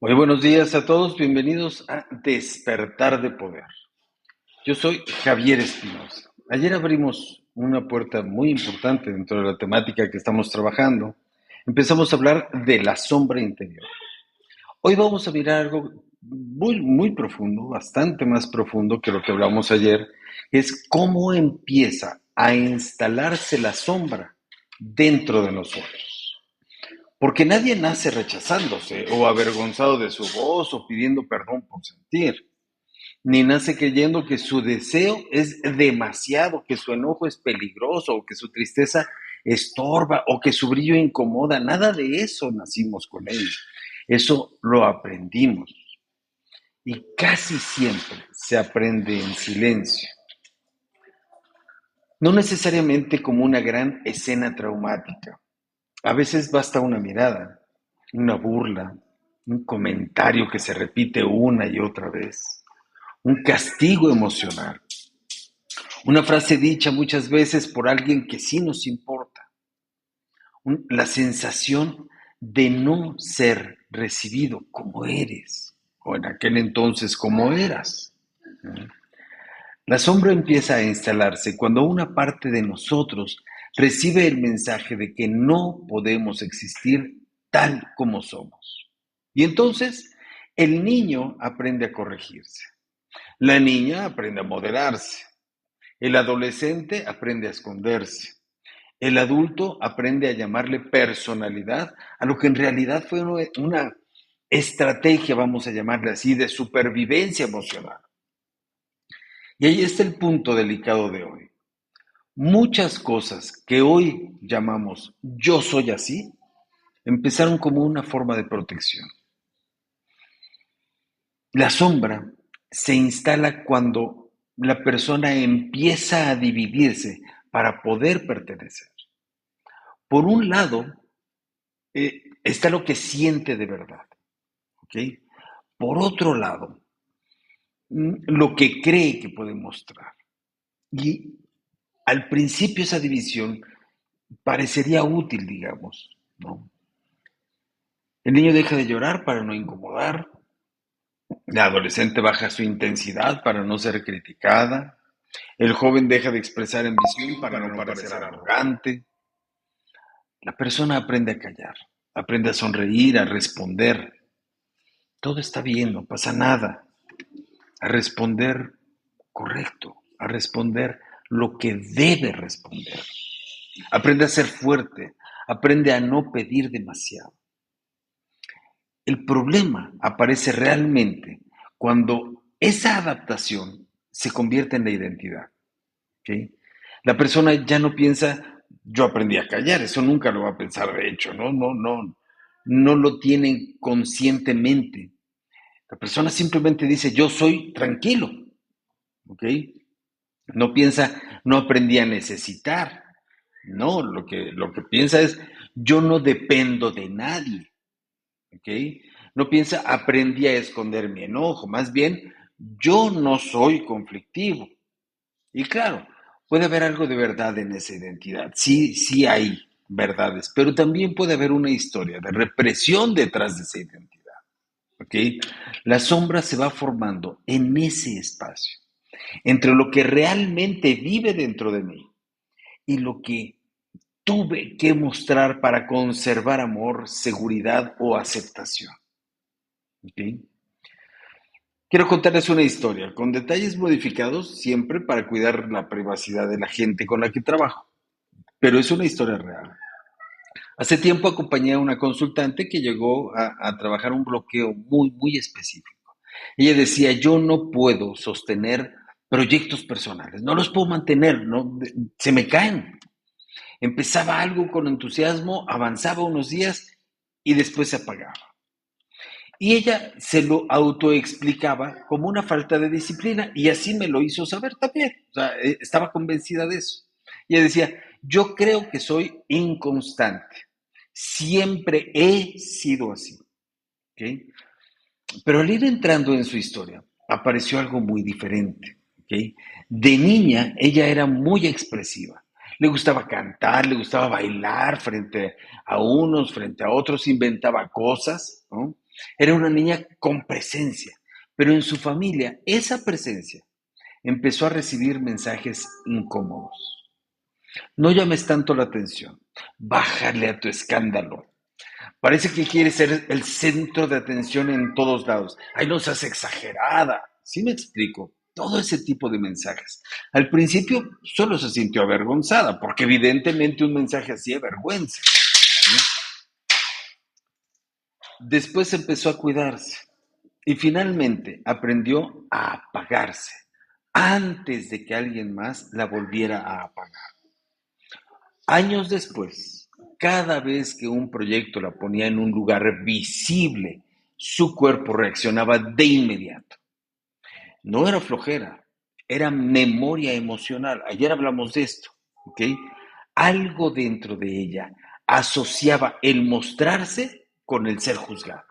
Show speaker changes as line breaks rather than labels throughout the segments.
Muy buenos días a todos, bienvenidos a Despertar de Poder. Yo soy Javier Espinosa. Ayer abrimos una puerta muy importante dentro de la temática que estamos trabajando. Empezamos a hablar de la sombra interior. Hoy vamos a mirar algo muy profundo, bastante más profundo que lo que hablamos ayer, es cómo empieza a instalarse la sombra dentro de nosotros. Porque nadie nace rechazándose o avergonzado de su voz o pidiendo perdón por sentir, ni nace creyendo que su deseo es demasiado, que su enojo es peligroso o que su tristeza estorba o que su brillo incomoda. Nada de eso nacimos con él. Eso lo aprendimos. Y casi siempre se aprende en silencio. No necesariamente como una gran escena traumática. A veces basta una mirada, una burla, un comentario que se repite una y otra vez, un castigo emocional, una frase dicha muchas veces por alguien que sí nos importa, la sensación de no ser recibido como eres, o en aquel entonces como eras. La sombra empieza a instalarse cuando una parte de nosotros recibe el mensaje de que no podemos existir tal como somos. Y entonces el niño aprende a corregirse, la niña aprende a moderarse, el adolescente aprende a esconderse, el adulto aprende a llamarle personalidad a lo que en realidad fue una estrategia, vamos a llamarle así, de supervivencia emocional. Y ahí está el punto delicado de hoy. Muchas cosas que hoy llamamos yo soy así, empezaron como una forma de protección. La sombra se instala cuando la persona empieza a dividirse para poder pertenecer. Por un lado, está lo que siente de verdad, ¿ok? Por otro lado, lo que cree que puede mostrar. Y al principio esa división parecería útil, digamos, ¿no? El niño deja de llorar para no incomodar, la adolescente baja su intensidad para no ser criticada, el joven deja de expresar ambición para no parecer arrogante, la persona aprende a callar, aprende a sonreír, a responder. Todo está bien, no pasa nada. A responder correcto, a responder lo que debe responder. Aprende a ser fuerte, aprende a no pedir demasiado. El problema aparece realmente cuando esa adaptación se convierte en la identidad. ¿Okay? La persona ya no piensa, yo aprendí a callar, eso nunca lo va a pensar de hecho, no lo tienen conscientemente. La persona simplemente dice, yo soy tranquilo, ¿ok? No piensa, no aprendí a necesitar. No, lo que piensa es, yo no dependo de nadie, ¿ok? No piensa, aprendí a esconder mi enojo, más bien, yo no soy conflictivo. Y claro, puede haber algo de verdad en esa identidad, sí, sí hay verdades, pero también puede haber una historia de represión detrás de esa identidad, ¿ok? La sombra se va formando en ese espacio, entre lo que realmente vive dentro de mí y lo que tuve que mostrar para conservar amor, seguridad o aceptación. ¿Okay? Quiero contarles una historia, con detalles modificados siempre para cuidar la privacidad de la gente con la que trabajo, pero es una historia real. Hace tiempo acompañé a una consultante que llegó a trabajar un bloqueo muy específico. Ella decía, yo no puedo sostener proyectos personales, no los puedo mantener, no, se me caen. Empezaba algo con entusiasmo, avanzaba unos días y después se apagaba. Y ella se lo autoexplicaba como una falta de disciplina y así me lo hizo saber también. O sea, estaba convencida de eso. Y ella decía, yo creo que soy inconstante. Siempre he sido así. ¿Okay? Pero al ir entrando en su historia, apareció algo muy diferente. ¿Okay? De niña, ella era muy expresiva. Le gustaba cantar, le gustaba bailar frente a unos, frente a otros, inventaba cosas, ¿no? Era una niña con presencia, pero en su familia esa presencia empezó a recibir mensajes incómodos. No llames tanto la atención, bájale a tu escándalo. Parece que quieres ser el centro de atención en todos lados. Ay, no seas exagerada. ¿Sí me explico? Todo ese tipo de mensajes. Al principio solo se sintió avergonzada, porque evidentemente un mensaje así avergüenza. Después empezó a cuidarse y finalmente aprendió a apagarse antes de que alguien más la volviera a apagar. Años después, cada vez que un proyecto la ponía en un lugar visible, su cuerpo reaccionaba de inmediato. No era flojera, era memoria emocional. Ayer hablamos de esto, ¿ok? Algo dentro de ella asociaba el mostrarse con el ser juzgado.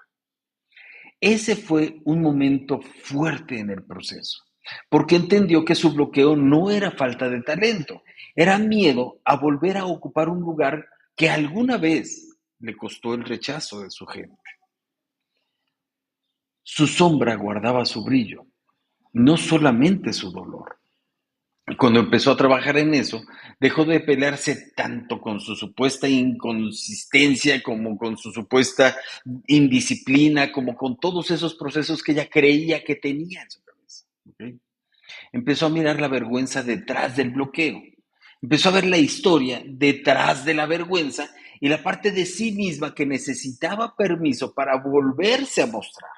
Ese fue un momento fuerte en el proceso, porque entendió que su bloqueo no era falta de talento, era miedo a volver a ocupar un lugar que alguna vez le costó el rechazo de su gente. Su sombra guardaba su brillo, no solamente su dolor. Y cuando empezó a trabajar en eso, dejó de pelearse tanto con su supuesta inconsistencia, como con su supuesta indisciplina, como con todos esos procesos que ella creía que tenía en su cabeza. ¿Ok? Empezó a mirar la vergüenza detrás del bloqueo. Empezó a ver la historia detrás de la vergüenza y la parte de sí misma que necesitaba permiso para volverse a mostrar.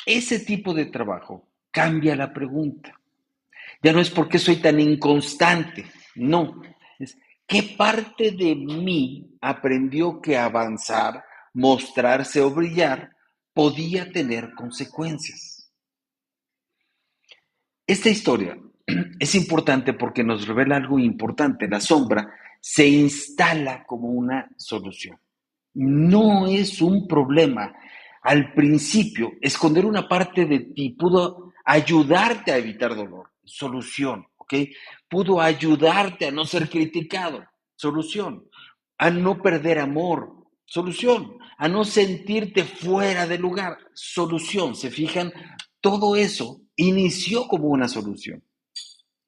Ese tipo de trabajo cambia la pregunta. Ya no es por qué soy tan inconstante, no, es qué parte de mí aprendió que avanzar, mostrarse o brillar podía tener consecuencias. Esta historia es importante porque nos revela algo importante. La sombra se instala como una solución. No es un problema. Al principio, esconder una parte de ti pudo ayudarte a evitar dolor. Solución, ¿ok? Pudo ayudarte a no ser criticado. Solución. A no perder amor. Solución. A no sentirte fuera de lugar. Solución. ¿Se fijan? Todo eso inició como una solución.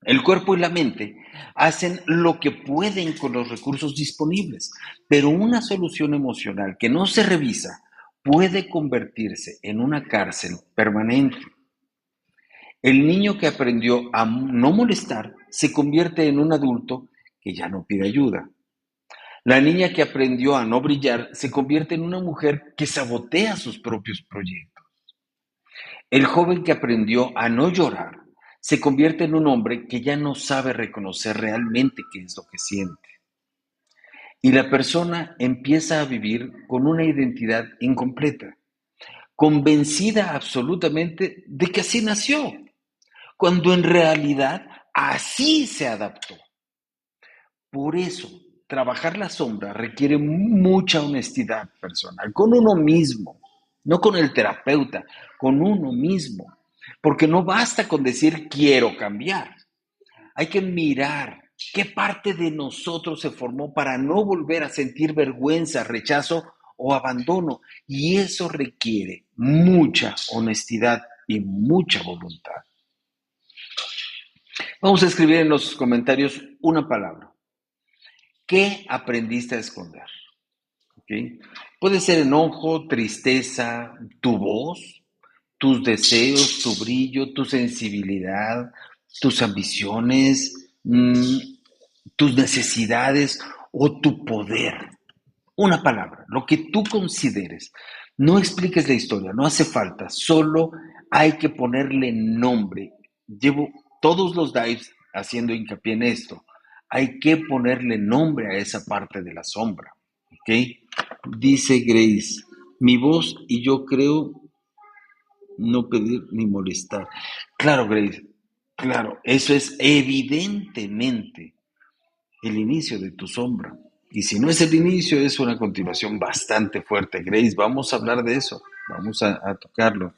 El cuerpo y la mente hacen lo que pueden con los recursos disponibles, pero una solución emocional que no se revisa puede convertirse en una cárcel permanente. El niño que aprendió a no molestar se convierte en un adulto que ya no pide ayuda. La niña que aprendió a no brillar se convierte en una mujer que sabotea sus propios proyectos. El joven que aprendió a no llorar se convierte en un hombre que ya no sabe reconocer realmente qué es lo que siente. Y la persona empieza a vivir con una identidad incompleta, convencida absolutamente de que así nació, cuando en realidad así se adaptó. Por eso, trabajar la sombra requiere mucha honestidad personal, con uno mismo, no con el terapeuta, con uno mismo. Porque no basta con decir quiero cambiar. Hay que mirar qué parte de nosotros se formó para no volver a sentir vergüenza, rechazo o abandono. Y eso requiere mucha honestidad y mucha voluntad. Vamos a escribir en los comentarios una palabra. ¿Qué aprendiste a esconder? ¿Okay? Puede ser enojo, tristeza, tu voz, tus deseos, tu brillo, tu sensibilidad, tus ambiciones, tus necesidades o tu poder. Una palabra, lo que tú consideres. No expliques la historia, no hace falta, solo hay que ponerle nombre. Llevo todos los dives haciendo hincapié en esto. Hay que ponerle nombre a esa parte de la sombra. ¿Ok? Dice Grace, mi voz y yo creo no pedir ni molestar. Claro, Grace, claro, eso es evidentemente el inicio de tu sombra. Y si no es el inicio, es una continuación bastante fuerte. Grace, vamos a hablar de eso, vamos a tocarlo.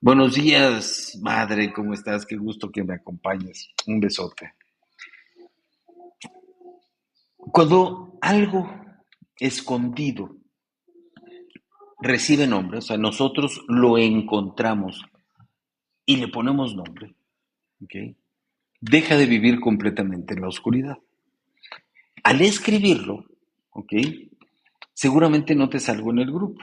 Buenos días, madre, ¿cómo estás? Qué gusto que me acompañes. Un besote. Cuando algo escondido recibe nombre, o sea, nosotros lo encontramos y le ponemos nombre, ¿ok? Deja de vivir completamente en la oscuridad. Al escribirlo, ¿ok? Seguramente notes algo en el grupo.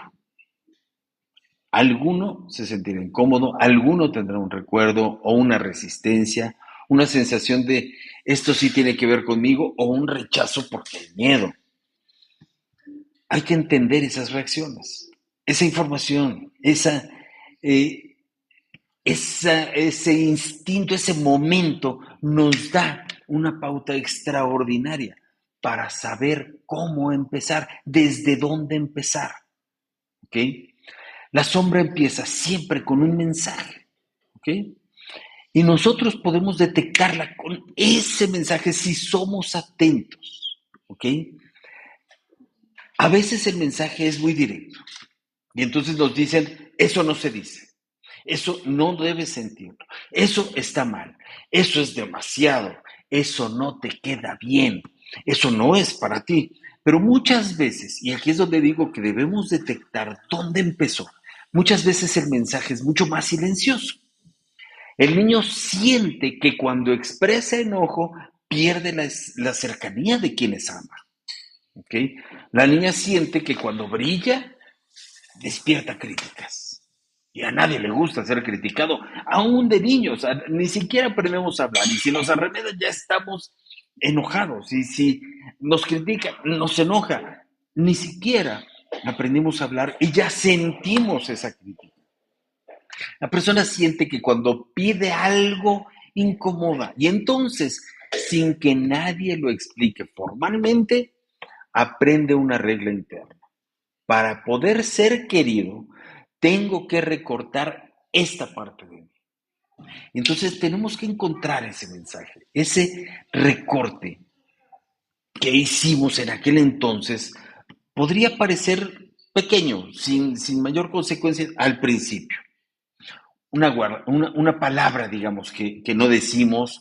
Alguno se sentirá incómodo, alguno tendrá un recuerdo o una resistencia, una sensación de esto sí tiene que ver conmigo o un rechazo porque el miedo. Hay que entender esas reacciones, esa información, eh, ese instinto, ese momento nos da una pauta extraordinaria para saber cómo empezar, desde dónde empezar. ¿Ok? La sombra empieza siempre con un mensaje. ¿Ok? Y nosotros podemos detectarla con ese mensaje si somos atentos. ¿Ok? A veces el mensaje es muy directo. Y entonces nos dicen, eso no se dice. Eso no debes sentirlo. Eso está mal. Eso es demasiado. Eso no te queda bien. Eso no es para ti. Pero muchas veces, y aquí es donde digo que debemos detectar dónde empezó, muchas veces el mensaje es mucho más silencioso. El niño siente que cuando expresa enojo pierde la cercanía de quienes ama. ¿Okay? La niña siente que cuando brilla despierta críticas. Y a nadie le gusta ser criticado, aún de niños. Ni siquiera aprendemos a hablar. Y si nos arremedan, ya estamos enojados. Y si nos critican, nos enoja. Ni siquiera aprendimos a hablar y ya sentimos esa crítica. La persona siente que cuando pide algo, incomoda. Y entonces, sin que nadie lo explique formalmente, aprende una regla interna. Para poder ser querido, tengo que recortar esta parte de mí. Entonces tenemos que encontrar ese mensaje, ese recorte que hicimos en aquel entonces podría parecer pequeño, sin mayor consecuencia al principio. Una palabra, digamos, que no decimos,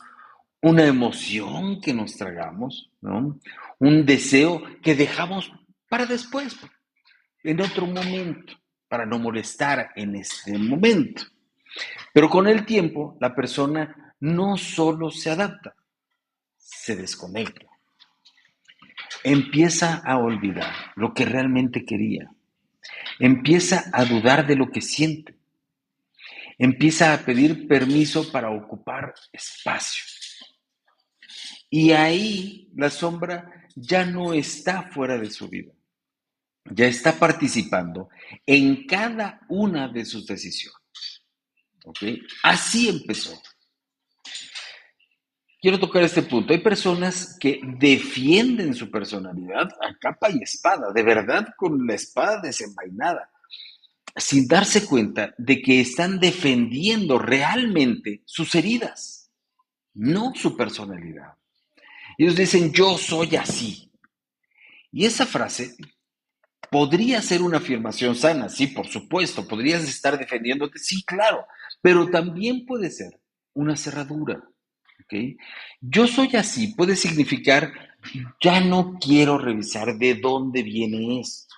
una emoción que nos tragamos, ¿no? Un deseo que dejamos para después, en otro momento, para no molestar en este momento. Pero con el tiempo, la persona no solo se adapta, se desconecta. Empieza a olvidar lo que realmente quería. Empieza a dudar de lo que siente. Empieza a pedir permiso para ocupar espacio. Y ahí la sombra ya no está fuera de su vida. Ya está participando en cada una de sus decisiones. ¿Ok? Así empezó. Quiero tocar este punto. Hay personas que defienden su personalidad a capa y espada, de verdad con la espada desenvainada, sin darse cuenta de que están defendiendo realmente sus heridas, no su personalidad. Ellos dicen, yo soy así. Y esa frase podría ser una afirmación sana, sí, por supuesto, podrías estar defendiéndote, sí, claro, pero también puede ser una cerradura. ¿Okay? Yo soy así puede significar, ya no quiero revisar de dónde viene esto.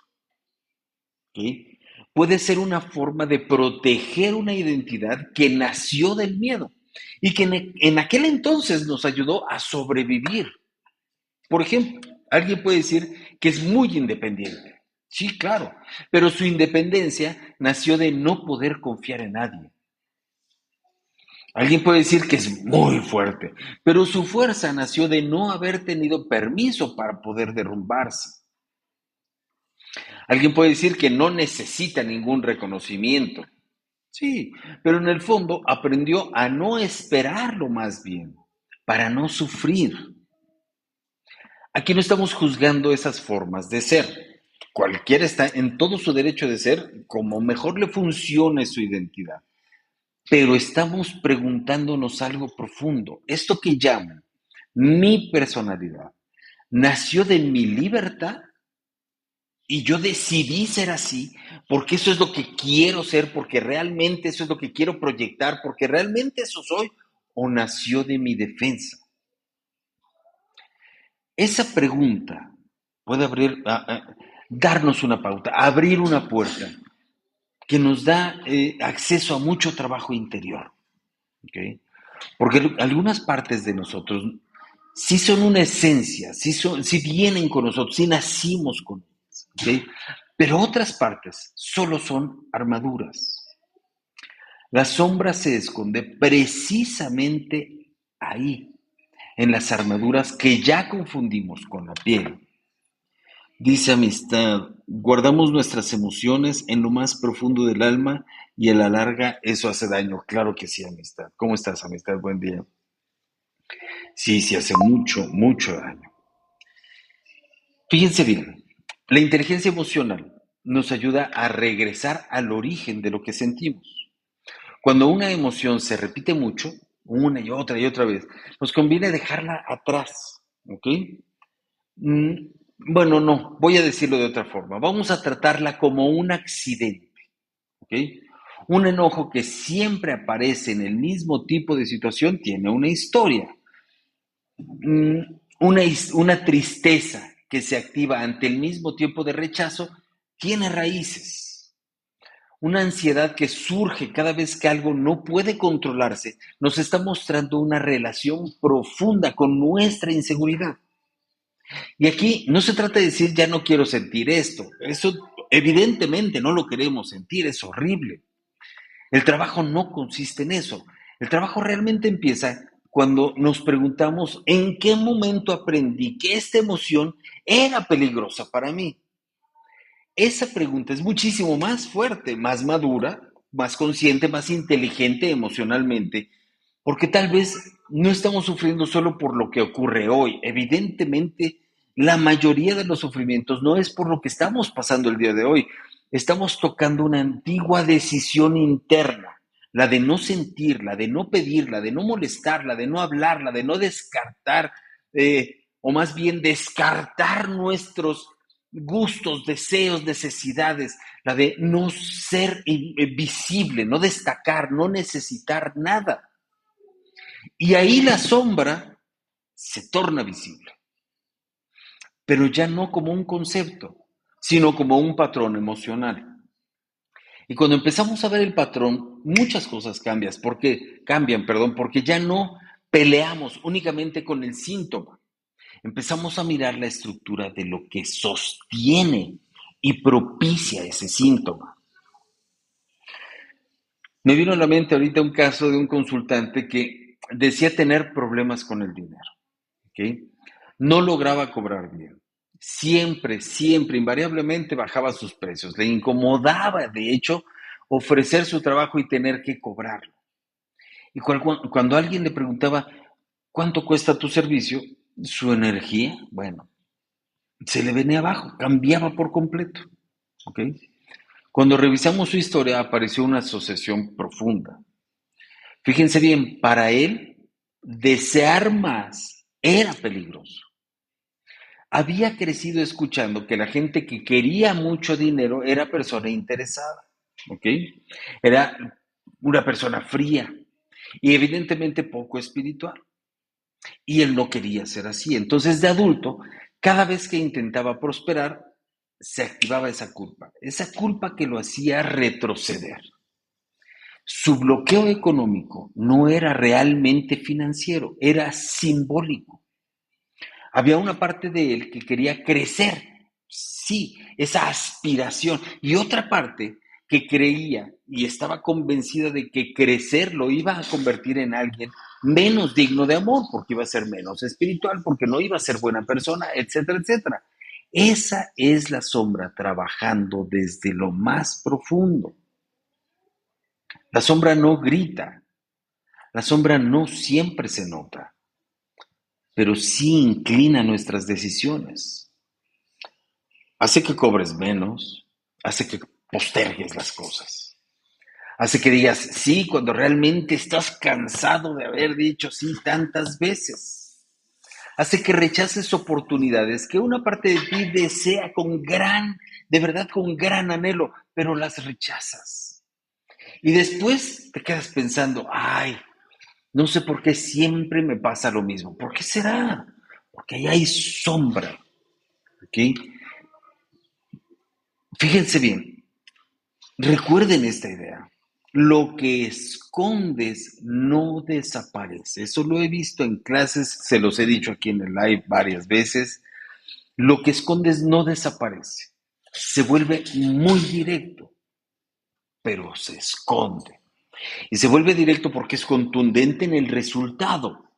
¿Okay? Puede ser una forma de proteger una identidad que nació del miedo y que en aquel entonces nos ayudó a sobrevivir. Por ejemplo, alguien puede decir que es muy independiente. Sí, claro, pero su independencia nació de no poder confiar en nadie. Alguien puede decir que es muy fuerte, pero su fuerza nació de no haber tenido permiso para poder derrumbarse. Alguien puede decir que no necesita ningún reconocimiento. Sí, pero en el fondo aprendió a no esperarlo más bien, para no sufrir. Aquí no estamos juzgando esas formas de ser. Cualquiera está en todo su derecho de ser como mejor le funcione su identidad. Pero estamos preguntándonos algo profundo. Esto que llamo mi personalidad nació de mi libertad y yo decidí ser así porque eso es lo que quiero ser, porque realmente eso es lo que quiero proyectar, porque realmente eso soy, o nació de mi defensa. Esa pregunta puede darnos una pauta, abrir una puerta que nos da acceso a mucho trabajo interior. ¿Ok? Porque algunas partes de nosotros sí son una esencia, sí vienen con nosotros, sí nacimos con ellas. ¿Ok? Pero otras partes solo son armaduras. La sombra se esconde precisamente ahí, en las armaduras que ya confundimos con la piel. Dice Amistad, guardamos nuestras emociones en lo más profundo del alma y a la larga eso hace daño. Claro que sí, Amistad. ¿Cómo estás, Amistad? Buen día. Sí, sí hace mucho, mucho daño. Fíjense bien, la inteligencia emocional nos ayuda a regresar al origen de lo que sentimos. Cuando una emoción se repite mucho, una y otra vez, nos conviene dejarla atrás, ¿ok? Mm, bueno, no, voy a decirlo de otra forma. Vamos a tratarla como un accidente, ¿ok? Un enojo que siempre aparece en el mismo tipo de situación tiene una historia. Una tristeza que se activa ante el mismo tiempo de rechazo tiene raíces. Una ansiedad que surge cada vez que algo no puede controlarse nos está mostrando una relación profunda con nuestra inseguridad. Y aquí no se trata de decir ya no quiero sentir esto. Eso evidentemente no lo queremos sentir, es horrible. El trabajo no consiste en eso. El trabajo realmente empieza cuando nos preguntamos en qué momento aprendí que esta emoción era peligrosa para mí. Esa pregunta es muchísimo más fuerte, más madura, más consciente, más inteligente emocionalmente, porque tal vez no estamos sufriendo solo por lo que ocurre hoy. Evidentemente, la mayoría de los sufrimientos no es por lo que estamos pasando el día de hoy. Estamos tocando una antigua decisión interna, la de no sentir, la de no pedir, la de no molestar, la de no hablar, la de no descartar, o más bien descartar nuestros gustos, deseos, necesidades, la de no ser visible, no destacar, no necesitar nada. Y ahí la sombra se torna visible, pero ya no como un concepto, sino como un patrón emocional. Y cuando empezamos a ver el patrón, muchas cosas cambian, porque ya no peleamos únicamente con el síntoma. Empezamos a mirar la estructura de lo que sostiene y propicia ese síntoma. Me vino a la mente ahorita un caso de un consultante que decía tener problemas con el dinero. ¿Ok? No lograba cobrar bien. Siempre, invariablemente bajaba sus precios. Le incomodaba, de hecho, ofrecer su trabajo y tener que cobrarlo. Y cuando alguien le preguntaba, ¿cuánto cuesta tu servicio? Su energía, bueno, se le venía abajo, cambiaba por completo. ¿Ok? Cuando revisamos su historia apareció una asociación profunda. Fíjense bien, para él, desear más era peligroso. Había crecido escuchando que la gente que quería mucho dinero era persona interesada, ¿ok? Era una persona fría y evidentemente poco espiritual. Y él no quería ser así. Entonces, de adulto, cada vez que intentaba prosperar, se activaba esa culpa que lo hacía retroceder. Su bloqueo económico no era realmente financiero, era simbólico. Había una parte de él que quería crecer, sí, esa aspiración, y otra parte que creía y estaba convencida de que crecer lo iba a convertir en alguien menos digno de amor, porque iba a ser menos espiritual, porque no iba a ser buena persona, etcétera, etcétera. Esa es la sombra trabajando desde lo más profundo. La sombra no grita, la sombra no siempre se nota, pero sí inclina nuestras decisiones. Hace que cobres menos, hace que postergues las cosas, hace que digas sí cuando realmente estás cansado de haber dicho sí tantas veces, hace que rechaces oportunidades que una parte de ti desea de verdad con gran anhelo, pero las rechazas. Y después te quedas pensando, ay, no sé por qué siempre me pasa lo mismo. ¿Por qué será? porque ahí hay sombra. ¿Ok? Fíjense bien, recuerden esta idea. Lo que escondes no desaparece. Eso lo he visto en clases, se los he dicho aquí en el live varias veces. Lo que escondes no desaparece. Se vuelve muy directo, pero se esconde. Y se vuelve directo porque es contundente en el resultado,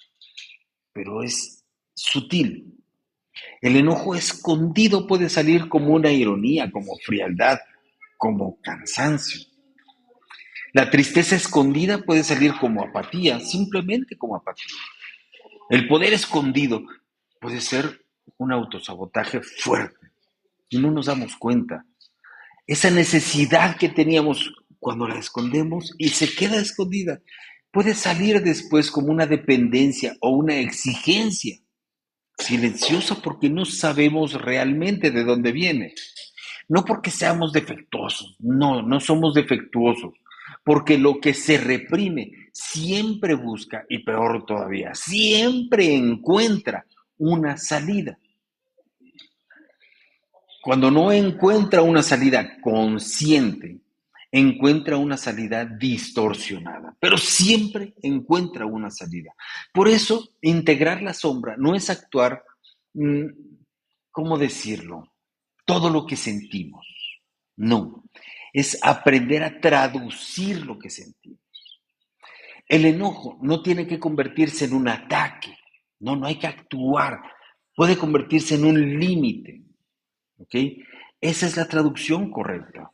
pero es sutil. El enojo escondido puede salir como una ironía, como frialdad, como cansancio. La tristeza escondida puede salir como apatía, simplemente como apatía. El poder escondido puede ser un autosabotaje fuerte y no nos damos cuenta. Esa necesidad que teníamos cuando la escondemos y se queda escondida puede salir después como una dependencia o una exigencia silenciosa porque no sabemos realmente de dónde viene. No porque seamos defectuosos, no, no somos defectuosos, porque lo que se reprime siempre busca, y peor todavía, siempre encuentra una salida. Cuando no encuentra una salida consciente, encuentra una salida distorsionada, pero siempre encuentra una salida. Por eso, integrar la sombra no es actuar, mm, ¿cómo decirlo? Todo lo que sentimos. No, es aprender a traducir lo que sentimos. El enojo no tiene que convertirse en un ataque. No, no hay que actuar. Puede convertirse en un límite. ¿Ok? Esa es la traducción correcta.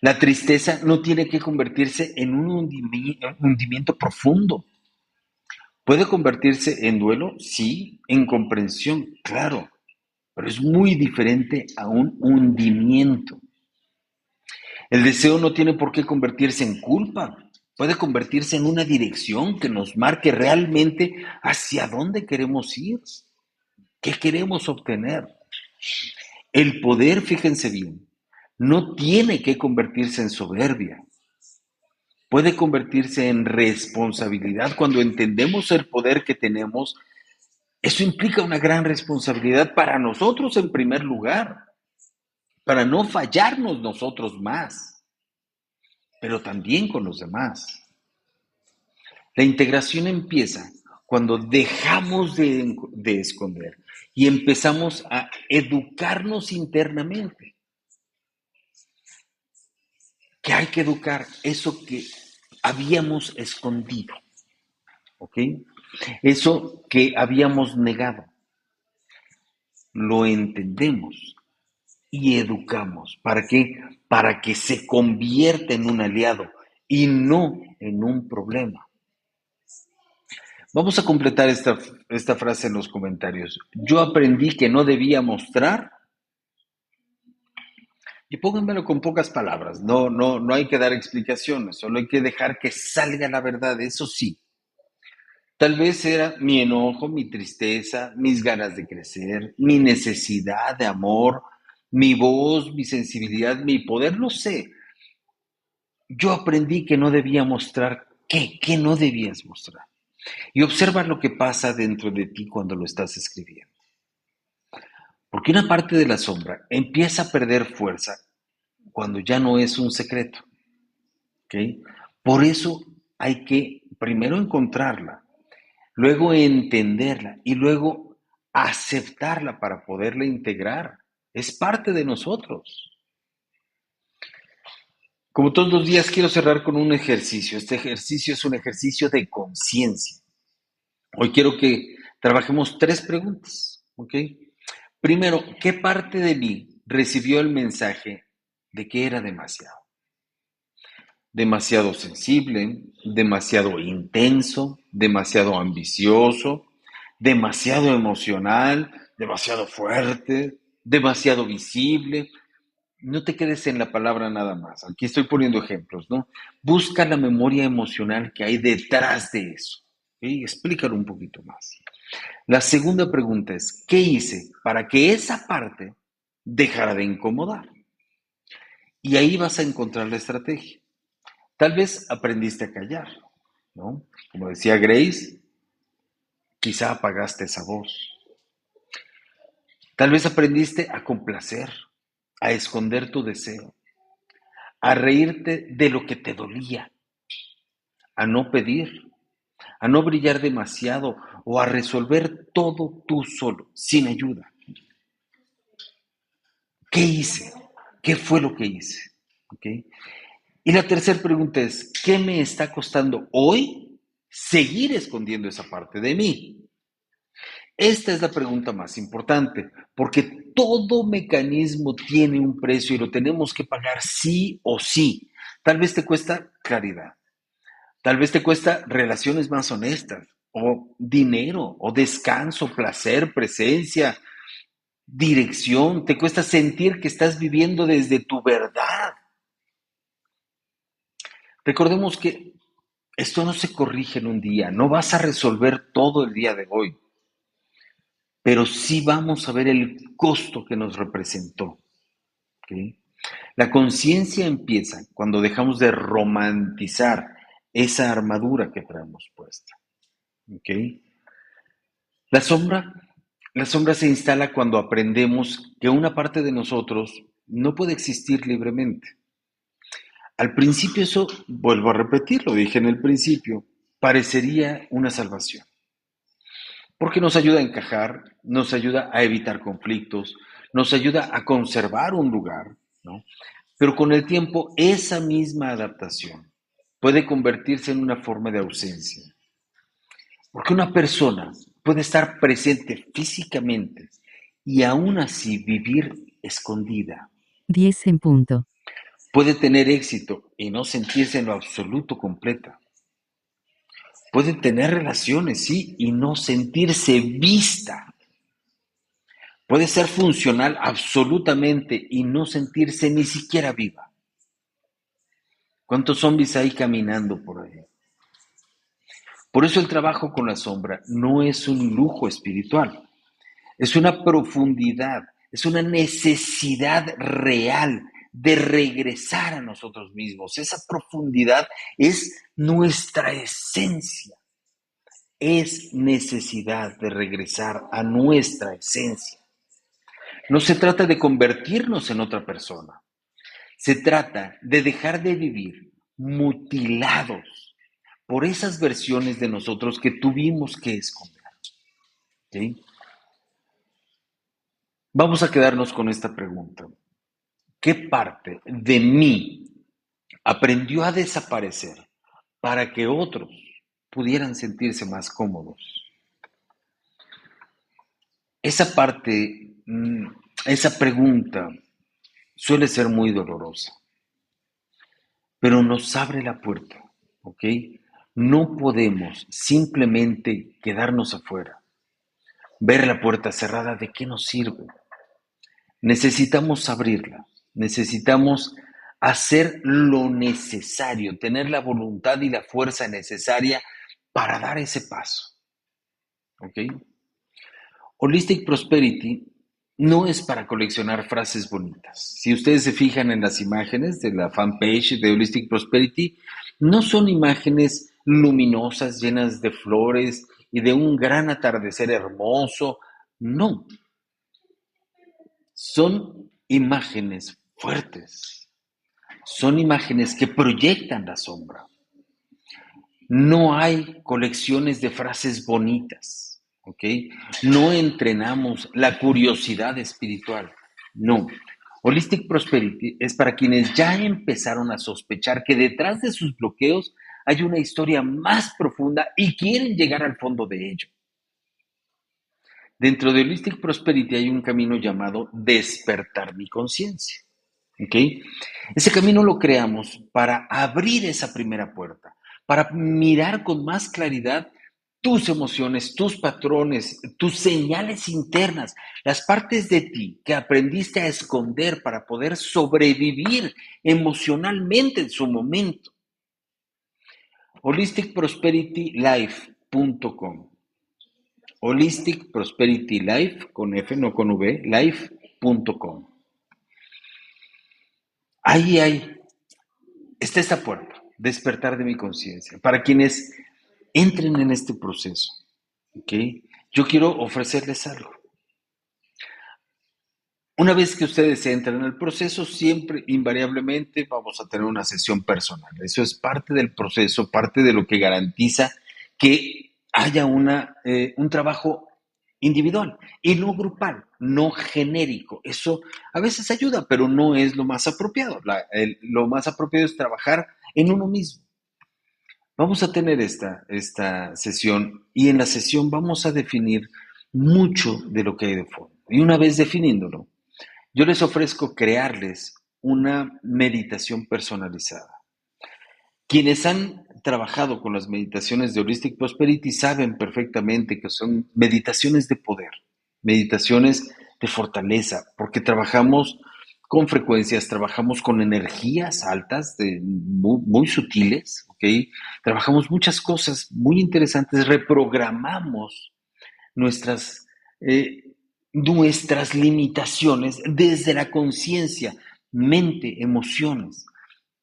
La tristeza no tiene que convertirse en un hundimiento profundo. ¿Puede convertirse en duelo? Sí, en comprensión, claro, pero es muy diferente a un hundimiento. El deseo no tiene por qué convertirse en culpa. Puede convertirse en una dirección que nos marque realmente hacia dónde queremos ir, qué queremos obtener. El poder, fíjense bien, no tiene que convertirse en soberbia. Puede convertirse en responsabilidad cuando entendemos el poder que tenemos. Eso implica una gran responsabilidad para nosotros en primer lugar, para no fallarnos nosotros más, pero también con los demás. La integración empieza cuando dejamos de esconder y empezamos a educarnos internamente. Que hay que educar eso que habíamos escondido, ¿ok? Eso que habíamos negado, lo entendemos y educamos. ¿Para qué? Para que se convierta en un aliado y no en un problema. Vamos a completar esta frase en los comentarios. Yo aprendí que no debía mostrar, y pónganmelo con pocas palabras, no, no, no hay que dar explicaciones, solo hay que dejar que salga la verdad, eso sí. Tal vez era mi enojo, mi tristeza, mis ganas de crecer, mi necesidad de amor, mi voz, mi sensibilidad, mi poder, no sé. Yo aprendí que no debía mostrar qué no debías mostrar. Y observa lo que pasa dentro de ti cuando lo estás escribiendo. Porque una parte de la sombra empieza a perder fuerza cuando ya no es un secreto. ¿Ok? Por eso hay que primero encontrarla, luego entenderla y luego aceptarla para poderla integrar. Es parte de nosotros. Como todos los días, quiero cerrar con un ejercicio. Este ejercicio es un ejercicio de conciencia. Hoy quiero que trabajemos tres preguntas. ¿Ok? Primero, ¿qué parte de mí recibió el mensaje de que era demasiado? Demasiado sensible, demasiado intenso, demasiado ambicioso, demasiado emocional, demasiado fuerte, demasiado visible. No te quedes en la palabra nada más. Aquí estoy poniendo ejemplos, ¿no? Busca la memoria emocional que hay detrás de eso. ¿Sí? Explícalo un poquito más. La segunda pregunta es, ¿qué hice para que esa parte dejara de incomodar? Y ahí vas a encontrar la estrategia. Tal vez aprendiste a callar, ¿no? Como decía Grace, quizá apagaste esa voz. Tal vez aprendiste a complacer, a esconder tu deseo, a reírte de lo que te dolía, a no pedir, a no brillar demasiado o a resolver todo tú solo, sin ayuda. ¿Qué hice? ¿Qué fue lo que hice? ¿Ok? Y la tercera pregunta es, ¿qué me está costando hoy seguir escondiendo esa parte de mí? Esta es la pregunta más importante, porque todo mecanismo tiene un precio y lo tenemos que pagar sí o sí. Tal vez te cuesta claridad, tal vez te cuesta relaciones más honestas, o dinero, o descanso, placer, presencia, dirección, te cuesta sentir que estás viviendo desde tu verdad. Recordemos que esto no se corrige en un día, no vas a resolver todo el día de hoy, pero sí vamos a ver el costo que nos representó. ¿Ok? La conciencia empieza cuando dejamos de romantizar esa armadura que traemos puesta. ¿Ok? La sombra, la sombra se instala cuando aprendemos que una parte de nosotros no puede existir libremente. Al principio eso, vuelvo a repetir, lo dije en el principio, parecería una salvación, porque nos ayuda a encajar, nos ayuda a evitar conflictos, nos ayuda a conservar un lugar, ¿no? Pero con el tiempo esa misma adaptación puede convertirse en una forma de ausencia, porque una persona puede estar presente físicamente y aún así vivir escondida.
10 en punto.
Puede tener éxito y no sentirse en lo absoluto completa. Puede tener relaciones, sí, y no sentirse vista. Puede ser funcional absolutamente y no sentirse ni siquiera viva. ¿Cuántos zombies hay caminando por ahí? Por eso el trabajo con la sombra no es un lujo espiritual, es una profundidad, es una necesidad real de regresar a nosotros mismos. Esa profundidad es nuestra esencia. Es necesidad de regresar a nuestra esencia. No se trata de convertirnos en otra persona. Se trata de dejar de vivir mutilados por esas versiones de nosotros que tuvimos que esconder. ¿Sí? Vamos a quedarnos con esta pregunta. ¿Qué parte de mí aprendió a desaparecer para que otros pudieran sentirse más cómodos? Esa parte, esa pregunta suele ser muy dolorosa, pero nos abre la puerta, ¿ok? No podemos simplemente quedarnos afuera. Ver la puerta cerrada, ¿de qué nos sirve? Necesitamos abrirla, necesitamos hacer lo necesario, tener la voluntad y la fuerza necesaria para dar ese paso, ¿ok? Holistic Prosperity no es para coleccionar frases bonitas. Si ustedes se fijan en las imágenes de la fanpage de Holistic Prosperity, no son imágenes luminosas, llenas de flores y de un gran atardecer hermoso. No, son imágenes fuertes. Son imágenes que proyectan la sombra. No hay colecciones de frases bonitas, ¿ok? No entrenamos la curiosidad espiritual, no. Holistic Prosperity es para quienes ya empezaron a sospechar que detrás de sus bloqueos hay una historia más profunda y quieren llegar al fondo de ello. Dentro de Holistic Prosperity hay un camino llamado despertar mi conciencia. ¿Ok? Ese camino lo creamos para abrir esa primera puerta, para mirar con más claridad tus emociones, tus patrones, tus señales internas, las partes de ti que aprendiste a esconder para poder sobrevivir emocionalmente en su momento. holisticprosperitylife.com Holistic Prosperity Life, con F, no con V, life.com. Ahí está esta puerta, despertar de mi conciencia. Para quienes entren en este proceso, ¿ok? Yo quiero ofrecerles algo. Una vez que ustedes entran en el proceso, siempre, invariablemente, vamos a tener una sesión personal. Eso es parte del proceso, parte de lo que garantiza que haya un trabajo individual y no grupal, no genérico. Eso a veces ayuda, pero no es lo más apropiado. Lo más apropiado es trabajar en uno mismo. Vamos a tener esta sesión y en la sesión vamos a definir mucho de lo que hay de fondo. Y una vez definiéndolo, yo les ofrezco crearles una meditación personalizada. Quienes han trabajado con las meditaciones de Holistic Prosperity saben perfectamente que son meditaciones de poder, meditaciones de fortaleza, porque trabajamos con frecuencias, trabajamos con energías altas, muy sutiles, ¿ok? Trabajamos muchas cosas muy interesantes, reprogramamos nuestras, eh, nuestras limitaciones desde la conciencia, mente, emociones.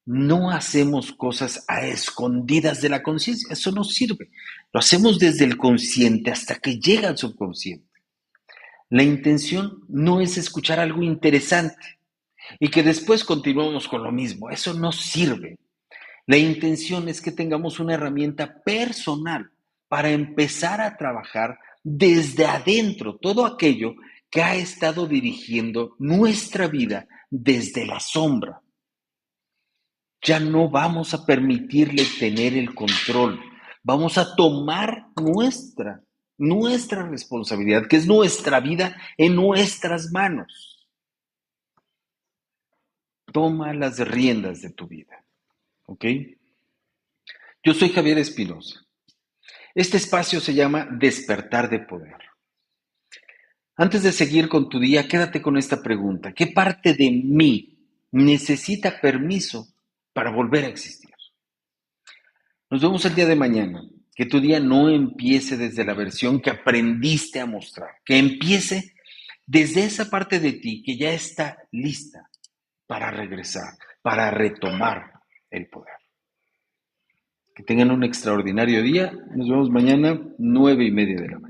No hacemos cosas a escondidas de la conciencia, eso no sirve. Lo hacemos desde el consciente hasta que llega al subconsciente. La intención no es escuchar algo interesante y que después continuemos con lo mismo, eso no sirve. La intención es que tengamos una herramienta personal para empezar a trabajar desde adentro todo aquello que ha estado dirigiendo nuestra vida desde la sombra. Ya no vamos a permitirle tener el control. Vamos a tomar nuestra responsabilidad, que es nuestra vida, en nuestras manos. Toma las riendas de tu vida, ¿ok? Yo soy Javier Espinosa. Este espacio se llama Despertar de Poder. Antes de seguir con tu día, quédate con esta pregunta. ¿Qué parte de mí necesita permiso para volver a existir? Nos vemos el día de mañana. Que tu día no empiece desde la versión que aprendiste a mostrar. Que empiece desde esa parte de ti que ya está lista para regresar, para retomar el poder. Que tengan un extraordinario día. Nos vemos mañana, 9:30 de la mañana.